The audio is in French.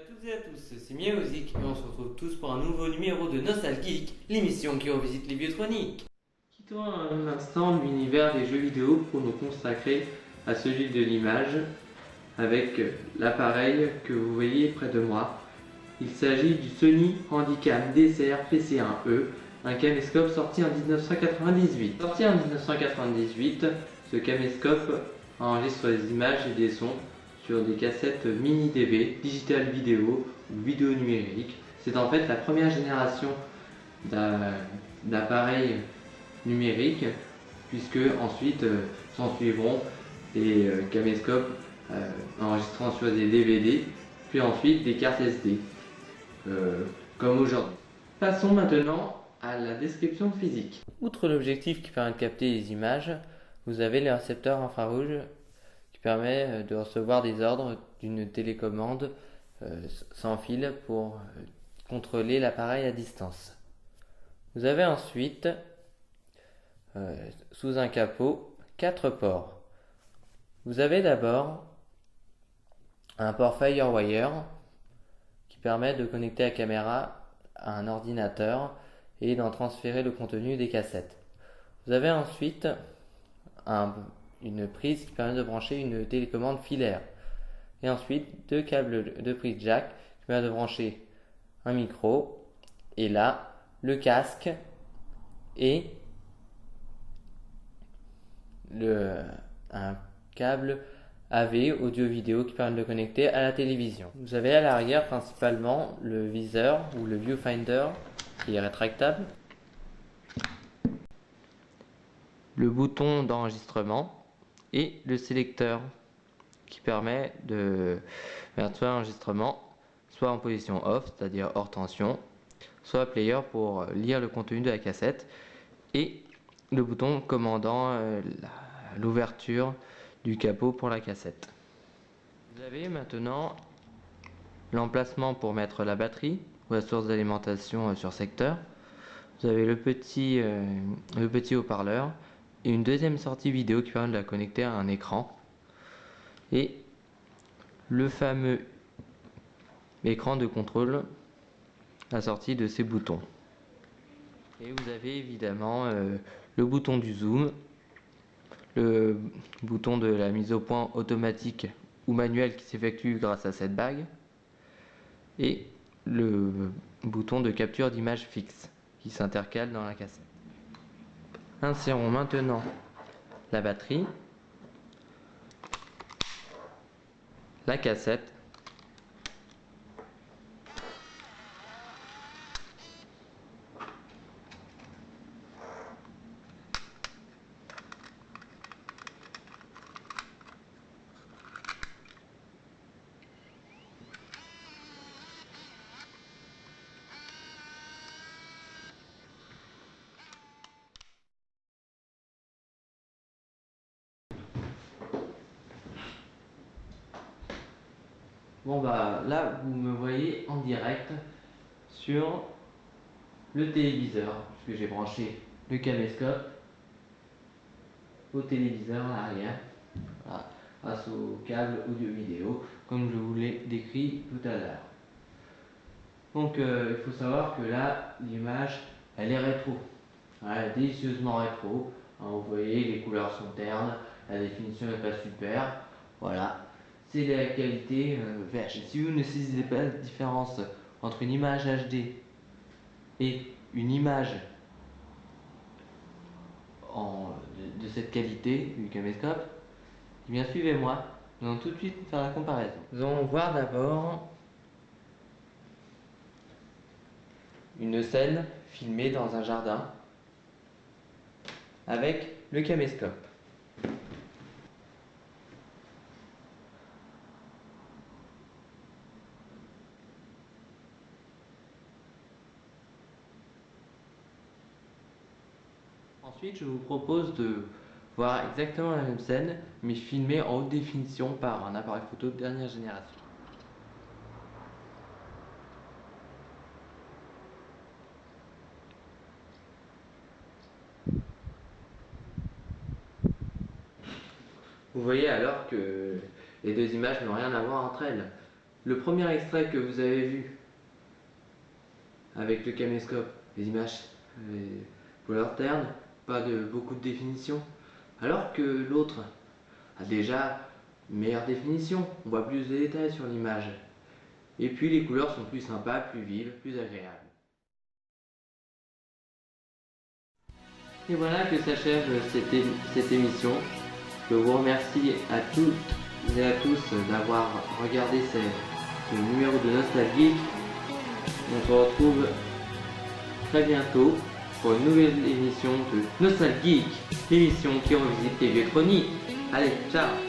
toutes et à tous, c'est Miaouzik et on se retrouve tous pour un nouveau numéro de Nostalgeek, l'émission qui revisite les vieux chroniques. Quittons un instant l'univers des jeux vidéo pour nous consacrer à celui de l'image avec l'appareil que vous voyez près de moi. Il s'agit du Sony Handycam DCR PC1E, un caméscope sorti en 1998. Sorti en 1998, ce caméscope enregistre des images et des sons sur des cassettes mini DV, digital vidéo ou vidéo numérique. C'est en fait la première génération d'appareils numériques, puisque ensuite s'en suivront des caméscopes enregistrant sur des DVD, puis ensuite des cartes SD, comme aujourd'hui. Passons maintenant à la description physique. Outre l'objectif qui permet de capter les images, vous avez le récepteur infrarouge qui permet de recevoir des ordres d'une télécommande sans fil pour contrôler l'appareil à distance. Vous avez ensuite, sous un capot, 4 ports. Vous avez d'abord un port Firewire qui permet de connecter la caméra à un ordinateur et d'en transférer le contenu des cassettes. Vous avez ensuite une prise qui permet de brancher une télécommande filaire. Et ensuite, 2 câbles de prise jack qui permettent de brancher un micro. Et là, le casque et un câble AV audio-vidéo qui permet de le connecter à la télévision. Vous avez à l'arrière principalement le viseur ou le viewfinder qui est rétractable, le bouton d'enregistrement et le sélecteur qui permet de faire soit l'enregistrement, soit en position off, c'est-à-dire hors tension, soit player pour lire le contenu de la cassette, et le bouton commandant l'ouverture du capot pour la cassette. Vous avez maintenant l'emplacement pour mettre la batterie ou la source d'alimentation sur secteur. Vous avez le petit haut-parleur et une deuxième sortie vidéo qui permet de la connecter à un écran. Et le fameux écran de contrôle assorti de ces boutons. Et vous avez évidemment le bouton du zoom, le bouton de la mise au point automatique ou manuelle qui s'effectue grâce à cette bague, et le bouton de capture d'image fixe qui s'intercale dans la cassette. Insérons maintenant la batterie, la cassette, bon bah là vous me voyez en direct sur le téléviseur, puisque j'ai branché le caméscope au téléviseur à l'arrière, voilà, grâce au câble audio-vidéo, comme je vous l'ai décrit tout à l'heure. Donc il faut savoir que là, l'image, elle est rétro, elle est délicieusement rétro. Hein, vous voyez, les couleurs sont ternes, la définition n'est pas super, voilà. C'est la qualité VH. Si vous ne saisissez pas la différence entre une image HD et une image de cette qualité du caméscope, eh bien suivez-moi, nous allons tout de suite faire la comparaison. Nous allons voir d'abord une scène filmée dans un jardin avec le caméscope. Ensuite, je vous propose de voir exactement la même scène, mais filmée en haute définition par un appareil photo de dernière génération. Vous voyez alors que les deux images n'ont rien à voir entre elles. Le premier extrait que vous avez vu avec le caméscope, les images couleurs ternes, pas de beaucoup de définition, alors que l'autre a déjà une meilleure définition, on voit plus de détails sur l'image. Et puis les couleurs sont plus sympas, plus vives, plus agréables. Et voilà que s'achève cette émission. Je vous remercie à toutes et à tous d'avoir regardé ce numéro de Nostalgeek. On se retrouve très bientôt pour une nouvelle émission de Nostalgeek, l'émission qui revisite les vieux chroniques. Allez, ciao!